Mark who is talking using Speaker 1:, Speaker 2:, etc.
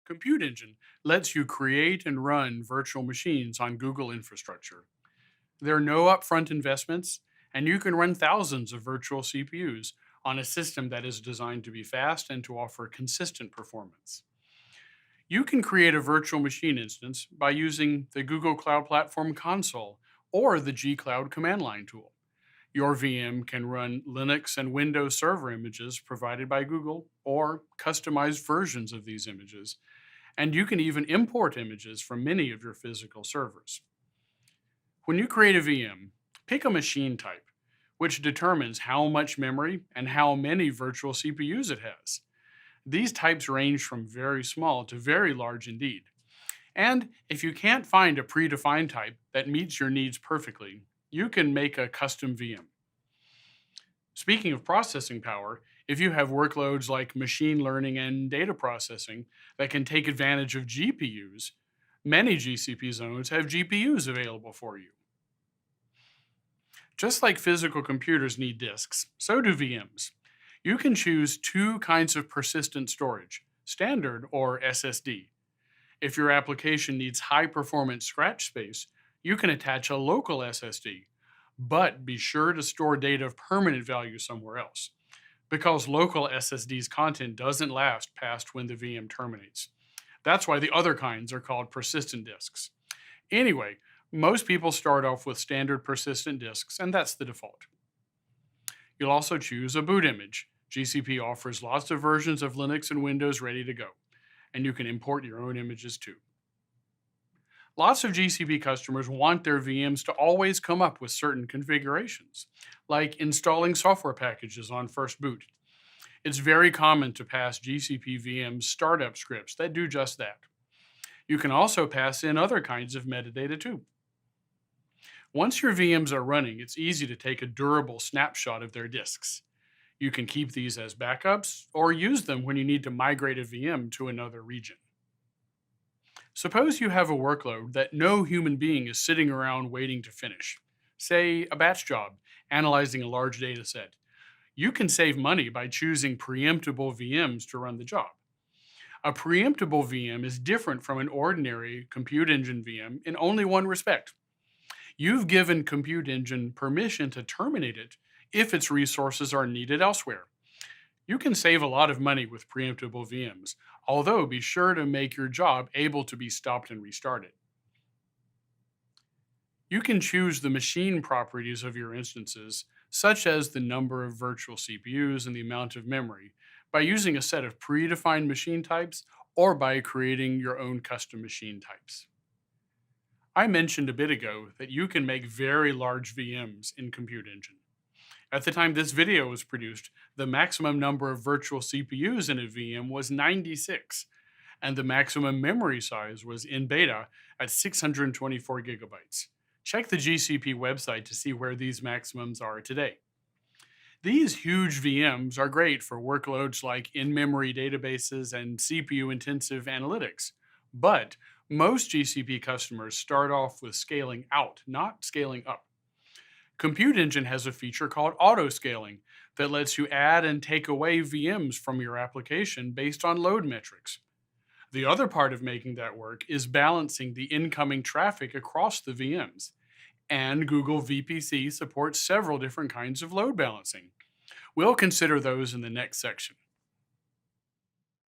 Speaker 1: Compute Engine lets you create and run virtual machines on Google infrastructure. There are no upfront investments, and you can run thousands of virtual CPUs on a system that is designed to be fast and to offer consistent performance. You can create a virtual machine instance by using the Google Cloud Platform console or the G Cloud command line tool. Your VM can run Linux and Windows Server images provided by Google or customized versions of these images, and you can even import images from many of your physical servers. When you create a VM, pick a machine type, which determines how much memory and how many virtual CPUs it has. These types range from very small to very large indeed. And if you can't find a predefined type that meets your needs perfectly, you can make a custom VM. Speaking of processing power, if you have workloads like machine learning and data processing that can take advantage of GPUs, many GCP zones have GPUs available for you. Just like physical computers need disks, so do VMs. You can choose two kinds of persistent storage, standard or SSD. If your application needs high performance scratch space, you can attach a local SSD, but be sure to store data of permanent value somewhere else, because local SSD's content doesn't last past when the VM terminates. That's why the other kinds are called persistent disks. Anyway, most people start off with standard persistent disks, and that's the default. You'll also choose a boot image. GCP offers lots of versions of Linux and Windows ready to go, and you can import your own images too. Lots of GCP customers want their VMs to always come up with certain configurations, like installing software packages on first boot. It's very common to pass GCP VMs startup scripts that do just that. You can also pass in other kinds of metadata too. Once your VMs are running, it's easy to take a durable snapshot of their disks. You can keep these as backups or use them when you need to migrate a VM to another region. Suppose you have a workload that no human being is sitting around waiting to finish. Say, a batch job, analyzing a large data set. You can save money by choosing preemptible VMs to run the job. A preemptible VM is different from an ordinary Compute Engine VM in only one respect. You've given Compute Engine permission to terminate it if its resources are needed elsewhere. You can save a lot of money with preemptible VMs, although be sure to make your job able to be stopped and restarted. You can choose the machine properties of your instances, such as the number of virtual CPUs and the amount of memory, by using a set of predefined machine types or by creating your own custom machine types. I mentioned a bit ago that you can make very large VMs in Compute Engine. At the time this video was produced, the maximum number of virtual CPUs in a VM was 96, and the maximum memory size was in beta at 624 gigabytes. Check the GCP website to see where these maximums are today. These huge VMs are great for workloads like in-memory databases and CPU-intensive analytics, but most GCP customers start off with scaling out, not scaling up. Compute Engine has a feature called auto-scaling that lets you add and take away VMs from your application based on load metrics. The other part of making that work is balancing the incoming traffic across the VMs. And Google VPC supports several different kinds of load balancing. We'll consider those in the next section.